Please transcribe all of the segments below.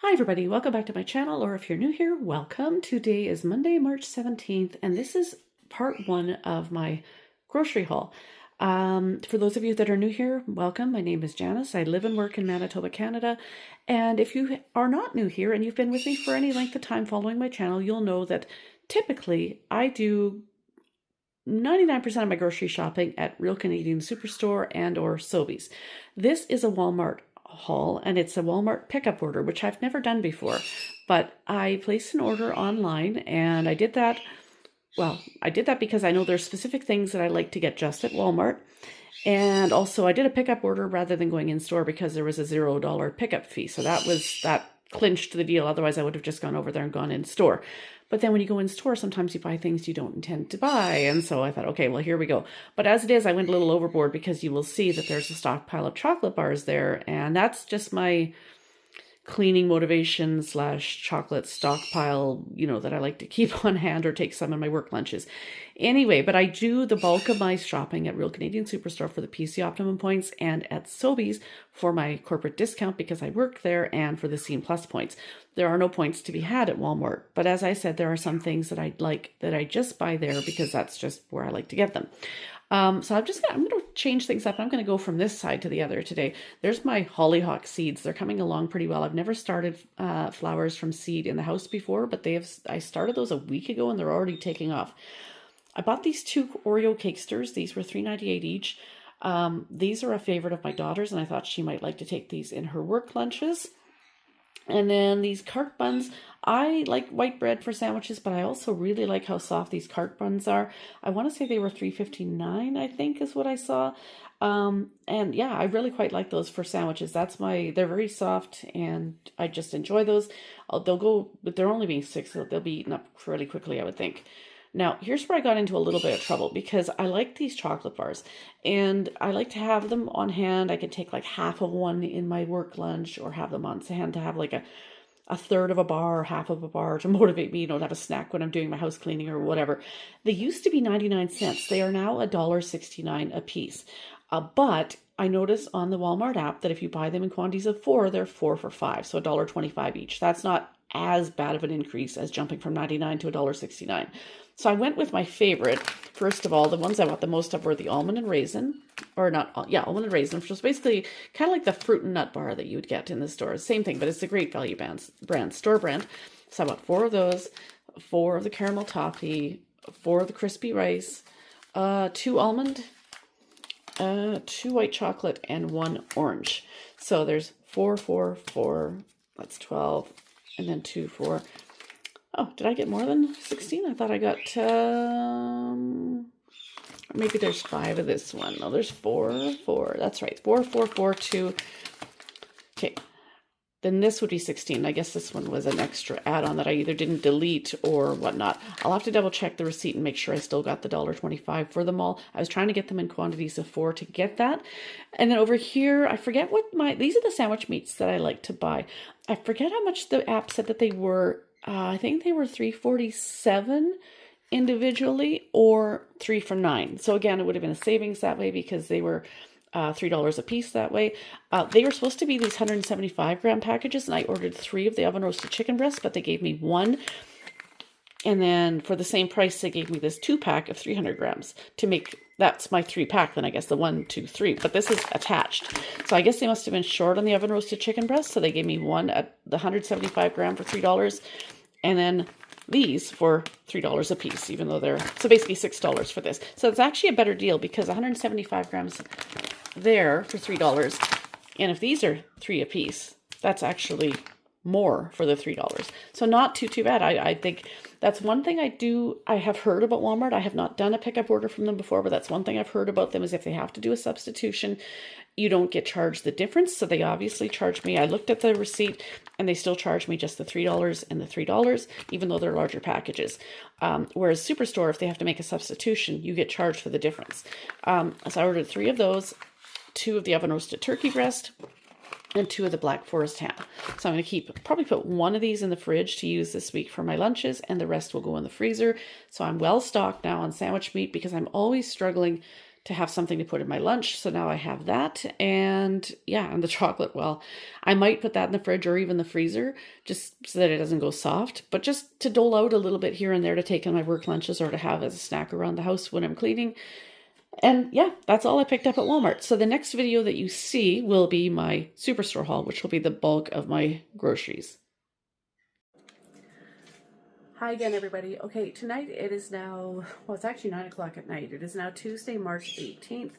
Hi everybody, welcome back to my channel, or if you're new here, welcome. Today is Monday, March 17th, and this is part one of my grocery haul. For those of you that are new here, welcome. My name is Janice. I live and work in Manitoba, Canada. And if you are not new here and you've been with me for any length of time following my channel, you'll know that typically I do 99% of my grocery shopping at Real Canadian Superstore and or Sobeys. This is a Walmart haul, and it's a Walmart pickup order, which I've never done before, but I placed an order online, and I did that because I know there's specific things that I like to get just at Walmart. And also I did a pickup order rather than going in store because there was a $0 pickup fee. So that clinched the deal. Otherwise I would have just gone over there and gone in store. But then when you go in store, sometimes you buy things you don't intend to buy. And so I thought, okay, well, here we go. But as it is, I went a little overboard because you will see that there's a stockpile of chocolate bars there. And that's just my cleaning motivation / chocolate stockpile, that I like to keep on hand or take some in my work lunches. Anyway, but I do the bulk of my shopping at Real Canadian Superstore for the PC Optimum points and at Sobeys for my corporate discount because I work there and for the Scene Plus points. There are no points to be had at Walmart. But as I said, there are some things that I'd like that I just buy there because that's just where I like to get them. So I'm going to change things up. I'm going to go from this side to the other today. There's my hollyhock seeds. They're coming along pretty well. I've never started flowers from seed in the house before, but I started those a week ago and they're already taking off. I bought these 2 Oreo cakesters. These were $3.98 each. These are a favorite of my daughter's, and I thought she might like to take these in her work lunches. And then these cart buns, I like white bread for sandwiches, but I also really like how soft these cart buns are. I want to say they were $3.59, I think is what I saw. And yeah, I really quite like those for sandwiches. They're very soft and I just enjoy those. But they're only being 6, so they'll be eaten up fairly quickly, I would think. Now, here's where I got into a little bit of trouble because I like these chocolate bars and I like to have them on hand. I can take like half of one in my work lunch or have them on hand to have like a third of a bar or half of a bar to motivate me, to have a snack when I'm doing my house cleaning or whatever. They used to be 99 cents. They are now $1.69 a piece. But I notice on the Walmart app that if you buy them in quantities of 4, they're 4 for $5, so $1.25 each. That's not as bad of an increase as jumping from 99 to $1.69. So I went with my favorite. First of all, the ones I bought the most of were the almond and raisin, almond and raisin, which was basically kind of like the fruit and nut bar that you would get in the store. Same thing, but it's the Great Value brand, store brand. So I bought 4 of those, 4 of the caramel toffee, 4 of the crispy rice, 2 almond, 2 white chocolate, and 1 orange. So there's 4, 4, 4, that's 12, and then 2, 4. Oh, did I get more than 16? I thought I got, maybe there's 5 of this one. No, there's 4, 4. That's right. 4, 4, 4, 2. Okay. Then this would be 16. I guess this one was an extra add-on that I either didn't delete or whatnot. I'll have to double check the receipt and make sure I still got the $1.25 for them all. I was trying to get them in quantities of 4 to get that. And then over here, I forget these are the sandwich meats that I like to buy. I forget how much the app said that they were. I think they were $3.47 individually or 3 for $9. So again, it would have been a savings that way because they were $3 a piece that way. They were supposed to be these 175-gram packages, and I ordered 3 of the oven roasted chicken breasts, but they gave me 1. And then for the same price, they gave me this 2-pack of 300 grams to make. That's my 3-pack, then I guess the 1, 2, 3. But this is attached. So I guess they must have been short on the oven roasted chicken breast. So they gave me 1 at the 175 gram for $3. And then these for $3 a piece, even though so basically $6 for this. So it's actually a better deal because 175 grams there for $3. And if these are 3 a piece, that's actually more for the $3. So not too bad. I think that's one thing I have heard about Walmart. I have not done a pickup order from them before, but that's one thing I've heard about them is if they have to do a substitution, you don't get charged the difference. So they obviously charge me. I looked at the receipt and they still charge me just the $3 and the $3, even though they're larger packages. Whereas Superstore, if they have to make a substitution, you get charged for the difference. So I ordered 3 of those, 2 of the oven roasted turkey breast, and 2 of the Black Forest ham. So I'm going to probably put 1 of these in the fridge to use this week for my lunches, and the rest will go in the freezer. So I'm well stocked now on sandwich meat because I'm always struggling to have something to put in my lunch. So now I have that. And yeah, and the chocolate, well, I might put that in the fridge or even the freezer just so that it doesn't go soft, but just to dole out a little bit here and there to take in my work lunches or to have as a snack around the house when I'm cleaning. And yeah, that's all I picked up at Walmart. So the next video that you see will be my Superstore haul, which will be the bulk of my groceries. Hi again, everybody. Okay, tonight it is now, well, it's actually 9 o'clock at night. It is now Tuesday, March 18th,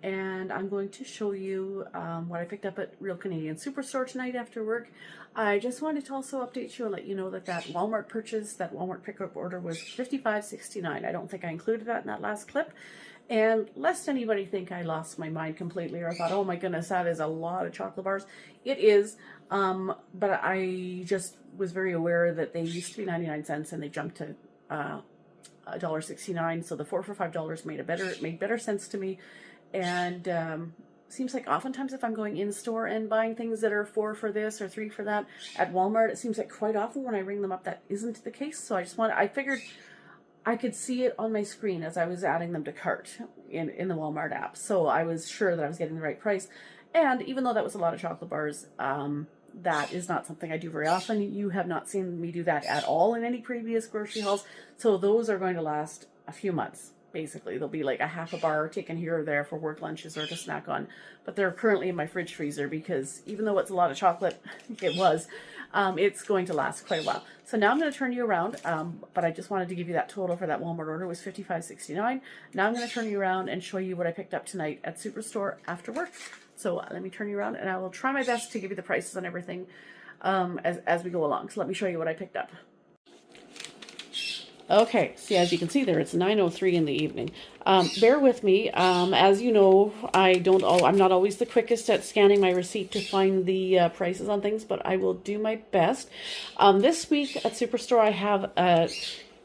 and I'm going to show you what I picked up at Real Canadian Superstore tonight after work. I just wanted to also update you and let you know that Walmart purchase, that Walmart pickup order was $55.69. I don't think I included that in that last clip. And lest anybody think I lost my mind completely or I thought, oh my goodness, that is a lot of chocolate bars. It is, but I just was very aware that they used to be 99 cents and they jumped to $1.69. So the 4 for $5 made better sense to me. And seems like oftentimes if I'm going in store and buying things that are 4 for this or 3 for that at Walmart, it seems like quite often when I ring them up that isn't the case. So I figured I could see it on my screen as I was adding them to cart in the Walmart app. So I was sure that I was getting the right price. And even though that was a lot of chocolate bars, that is not something I do very often. You have not seen me do that at all in any previous grocery hauls. So those are going to last a few months, basically. They'll be like a half a bar taken here or there for work lunches or to snack on. But they're currently in my fridge freezer because even though it's a lot of chocolate, it's going to last quite a while. So now I'm going to turn you around, but I just wanted to give you that total for that Walmart order was $55.69. Now I'm going to turn you around and show you what I picked up tonight at Superstore after work. So let me turn you around and I will try my best to give you the prices on everything as we go along. So let me show you what I picked up. Okay, see, as you can see there, it's 9:03 in the evening. Bear with me. As you know, I'm not always the quickest at scanning my receipt to find the prices on things, but I will do my best. This week at Superstore, I have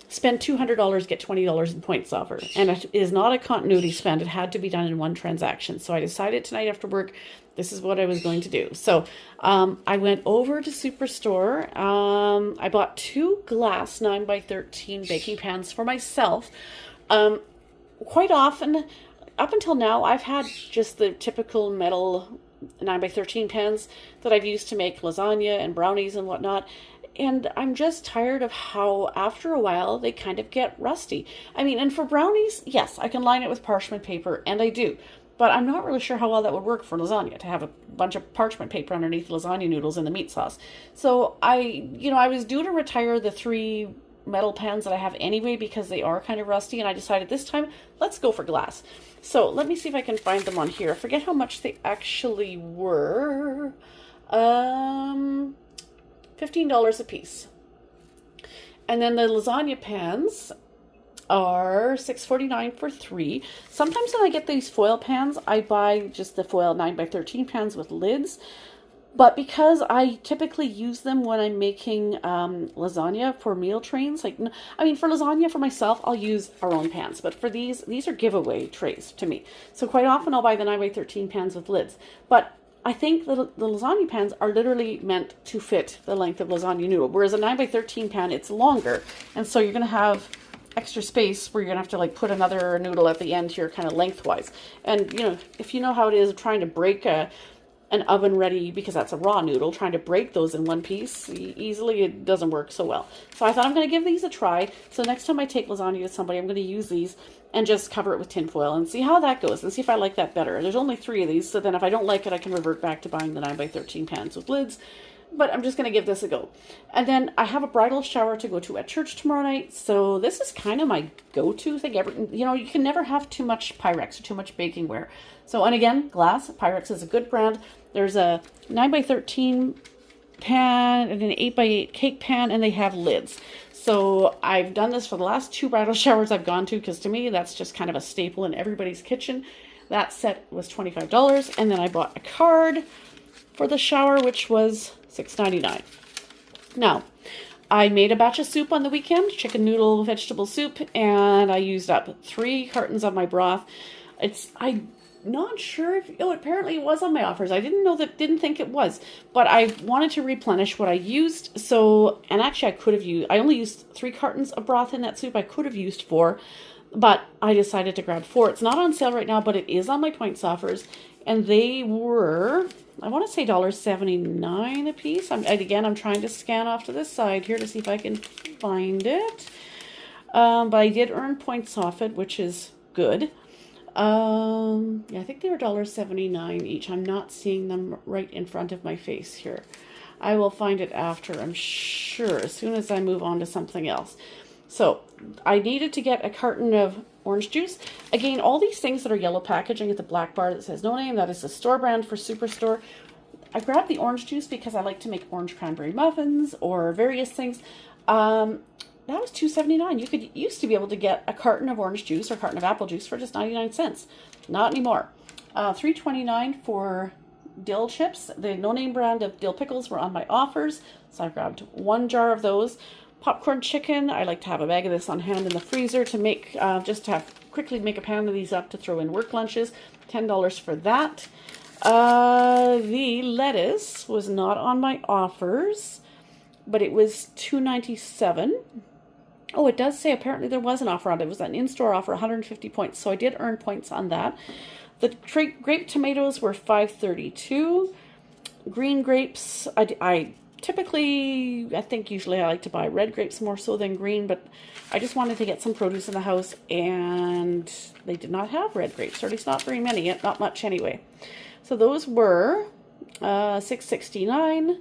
spend $200, get $20 in points offer. And it is not a continuity spend. It had to be done in one transaction. So I decided tonight after work, this is what I was going to do. So I went over to Superstore. I bought 2 glass 9x13 baking pans for myself. Quite often, up until now, I've had just the typical metal 9x13 pans that I've used to make lasagna and brownies and whatnot. And I'm just tired of how, after a while, they kind of get rusty. I mean, and for brownies, yes, I can line it with parchment paper, and I do. But I'm not really sure how well that would work for lasagna, to have a bunch of parchment paper underneath lasagna noodles in the meat sauce. So I was due to retire the 3 metal pans that I have anyway because they are kind of rusty, and I decided this time, let's go for glass. So let me see if I can find them on here. I forget how much they actually were. $15 a piece. And then the lasagna pans are $6.49 for 3. Sometimes when I get these foil pans, I buy just the foil 9x13 pans with lids. But because I typically use them when I'm making lasagna for meal trains, for lasagna for myself, I'll use our own pans. But for these are giveaway trays to me. So quite often I'll buy the 9x13 pans with lids. But I think the lasagna pans are literally meant to fit the length of lasagna noodle. Whereas a 9x13 pan, it's longer. And so you're going to have extra space where you're going to have to like put another noodle at the end here kind of lengthwise. And, if you know how it is trying to break an oven ready, because that's a raw noodle, trying to break those in one piece easily, it doesn't work so well. So I thought I'm going to give these a try. So next time I take lasagna to somebody, I'm going to use these and just cover it with tin foil and see how that goes and see if I like that better. There's only 3 of these, so then if I don't like it, I can revert back to buying the 9x13 pans with lids. But I'm just going to give this a go. And then I have a bridal shower to go to at church tomorrow night, so this is kind of my go-to thing. You can never have too much Pyrex or too much baking ware. So, and again, glass. Pyrex is a good brand. There's a 9x13 pan and an 8x8 cake pan, and they have lids. So I've done this for the last 2 bridal showers I've gone to, because to me, that's just kind of a staple in everybody's kitchen. That set was $25, and then I bought a card for the shower, which was $6.99. Now, I made a batch of soup on the weekend, chicken noodle vegetable soup, and I used up 3 cartons of my broth. I'm not sure if, apparently it was on my offers. I didn't think it was, but I wanted to replenish what I used. So, and actually I only used 3 cartons of broth in that soup. I could have used 4, but I decided to grab 4. It's not on sale right now, but it is on my points offers. And they were, I want to say $1.79 a piece. Again, I'm trying to scan off to this side here to see if I can find it. But I did earn points off it, which is good. Yeah, I think they were $1.79 each. I'm not seeing them right in front of my face here. I will find it after, I'm sure, as soon as I move on to something else. So I needed to get a carton of orange juice. Again, all these things that are yellow packaging at the black bar that says no name, that is the store brand for Superstore. I grabbed the orange juice because I like to make orange cranberry muffins or various things. That was $2.79. You used to be able to get a carton of orange juice or carton of apple juice for just 99 cents. Not anymore. $3.29 for dill chips. The no-name brand of dill pickles were on my offers, so I grabbed 1 jar of those. Popcorn chicken. I like to have a bag of this on hand in the freezer to make, just to quickly make a pound of these up to throw in work lunches. $10 for that. The lettuce was not on my offers, but it was $2.97. Oh, it does say apparently there was an offer on it. It was an in-store offer, 150 points. So I did earn points on that. The grape tomatoes were $5.32. Green grapes, I typically, I think usually I like to buy red grapes more so than green, but I just wanted to get some produce in the house, and they did not have red grapes, or at least not very many, not much anyway. So those were $6.69.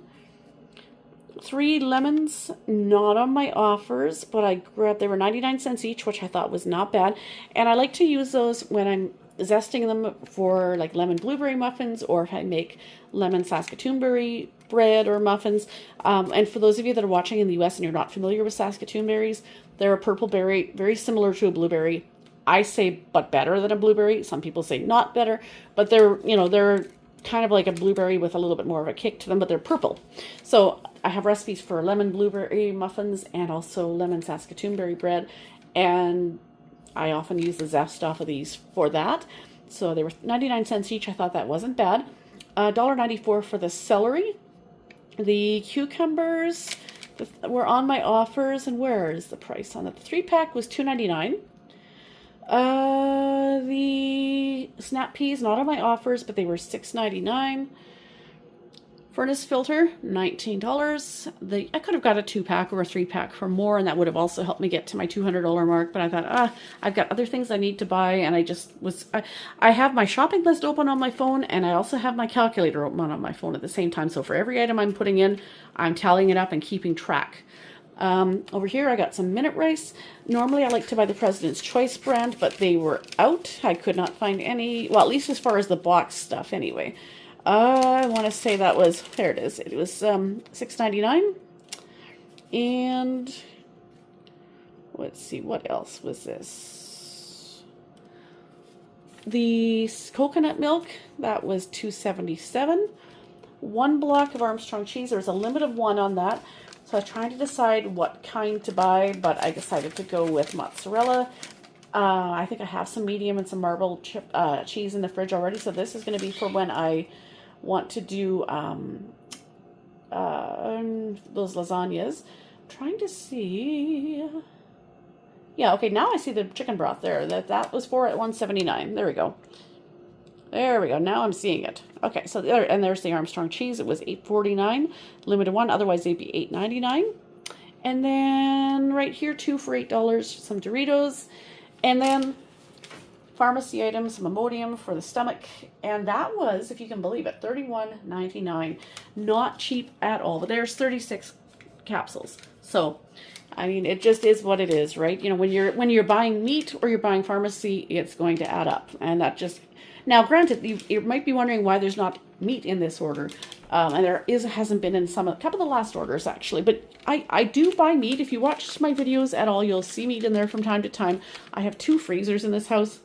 3 lemons, not on my offers, but I grabbed, they were 99 cents each, which I thought was not bad. And I like to use those when I'm zesting them for like lemon blueberry muffins, or if I make lemon Saskatoon berry bread or muffins. And for those of you that are watching in the US and you're not familiar with Saskatoon berries, they're a purple berry, very similar to a blueberry. I say but better than a blueberry. Some people say not better, but they're, you know, they're kind of like a blueberry with a little bit more of a kick to them, but they're purple. So I have recipes for lemon blueberry muffins and also lemon Saskatoon berry bread, and I often use the zest off of these for that. So they were 99 cents each. I thought that wasn't bad. $1.94 for the celery. The cucumbers were on my offers, and where is the price on it? The 3-pack was $2.99. The snap peas, not on my offers, but they were $6.99. Furnace filter, $19. I could have got a 2-pack or a 3-pack for more, and that would have also helped me get to my $200 mark. But I thought, I've got other things I need to buy, and I have my shopping list open on my phone, and I also have my calculator open on my phone at the same time. So for every item I'm putting in, I'm tallying it up and keeping track. Over here, I got some minute rice. Normally, I like to buy the President's Choice brand, but they were out. I could not find any, well, at least as far as the box stuff anyway. I want to say that was, there it is. It was $6.99. And let's see, what else was this? The coconut milk, that was $2.77. 1 block of Armstrong cheese. There was a limit of 1 on that. So I was trying to decide what kind to buy, but I decided to go with mozzarella. I think I have some medium and some marble cheese in the fridge already. So this is going to be for when I want to do those lasagnas. I'm trying to see. Yeah, okay, now I see the chicken broth there. That was for at $1.79. There we go. There we go. Now I'm seeing it. Okay, so there's the Armstrong cheese. It was $8.49, limited 1. Otherwise, they'd be $8.99. And then right here, 2 for $8, some Doritos. And then pharmacy items, some Imodium for the stomach. And that was, if you can believe it, $31.99. Not cheap at all. But there's 36 capsules. So, I mean, it just is what it is, right? You know, when you're buying meat or you're buying pharmacy, it's going to add up. And that just... Now, granted, you might be wondering why there's not meat in this order, and there hasn't been in a couple of the last orders, actually. But I do buy meat. If you watch my videos at all, you'll see meat in there from time to time. I have 2 freezers in this house.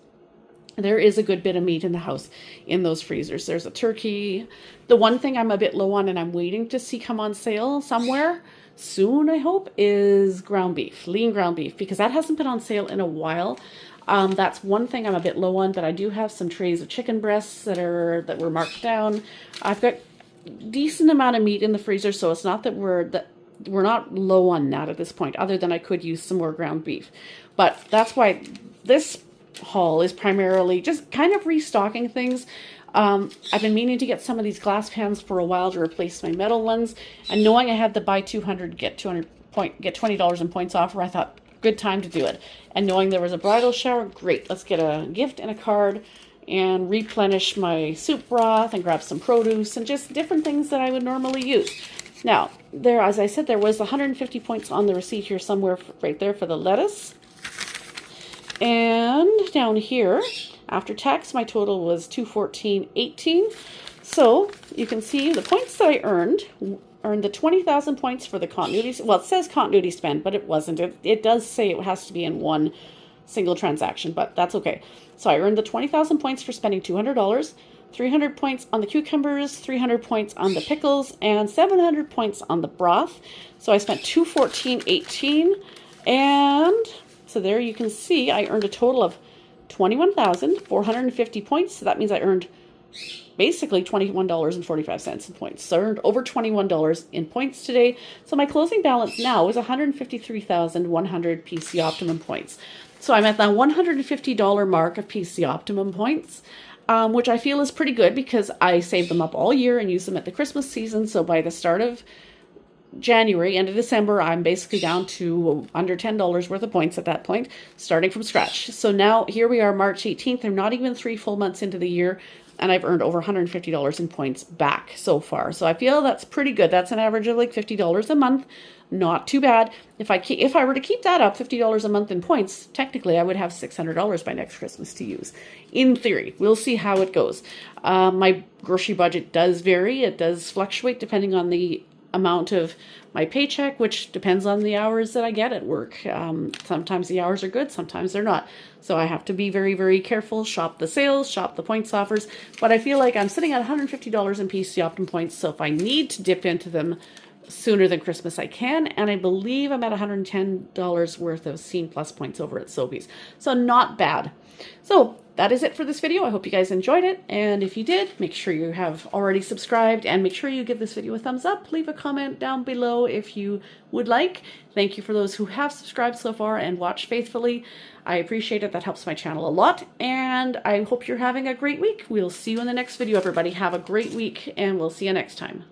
There is a good bit of meat in the house in those freezers. There's a turkey. The one thing I'm a bit low on and I'm waiting to see come on sale somewhere soon, I hope, is ground beef, lean ground beef, because that hasn't been on sale in a while. That's one thing I'm a bit low on, but I do have some trays of chicken breasts that were marked down. I've got decent amount of meat in the freezer, so it's not that we're not low on that at this point, other than I could use some more ground beef. But that's why this haul is primarily just kind of restocking things. I've been meaning to get some of these glass pans for a while to replace my metal ones, and knowing I had the buy 200 get $20 in points offer, I thought good time to do it. And knowing there was a bridal shower, great, let's get a gift and a card and replenish my soup broth and grab some produce and just different things that I would normally use. Now, there, as I said, there was 150 points on the receipt here somewhere right there for the lettuce. And down here, after tax, my total was $214.18. So you can see the points that I earned the 20,000 points for the continuity. Well, it says continuity spend, but it wasn't. It does say it has to be in one single transaction, but that's okay. So I earned the 20,000 points for spending $200, 300 points on the cucumbers, 300 points on the pickles, and 700 points on the broth. So I spent $214.18, and so there you can see I earned a total of 21,450 points. So that means I earned basically $21.45 in points. So I earned over $21 in points today. So my closing balance now is 153,100 PC Optimum points. So I'm at the $150 mark of PC Optimum points, which I feel is pretty good because I save them up all year and use them at the Christmas season. So by the start of January, end of December, I'm basically down to under $10 worth of points at that point, starting from scratch. So now here we are, March 18th. They're not even 3 full months into the year, and I've earned over $150 in points back so far. So I feel that's pretty good. That's an average of like $50 a month. Not too bad. If I were to keep that up, $50 a month in points, technically I would have $600 by next Christmas to use. In theory, we'll see how it goes. My grocery budget does vary. It does fluctuate depending on the amount of my paycheck, which depends on the hours that I get at work. Sometimes the hours are good, sometimes they're not. So I have to be very, very careful, shop the sales, shop the points offers. But I feel like I'm sitting at $150 in PC Optimum points, so if I need to dip into them sooner than Christmas, I can. And I believe I'm at $110 worth of Scene Plus points over at Sobeys. So not bad. So that is it for this video. I hope you guys enjoyed it. And if you did, make sure you have already subscribed and make sure you give this video a thumbs up. Leave a comment down below if you would like. Thank you for those who have subscribed so far and watched faithfully. I appreciate it. That helps my channel a lot. And I hope you're having a great week. We'll see you in the next video, everybody. Have a great week and we'll see you next time.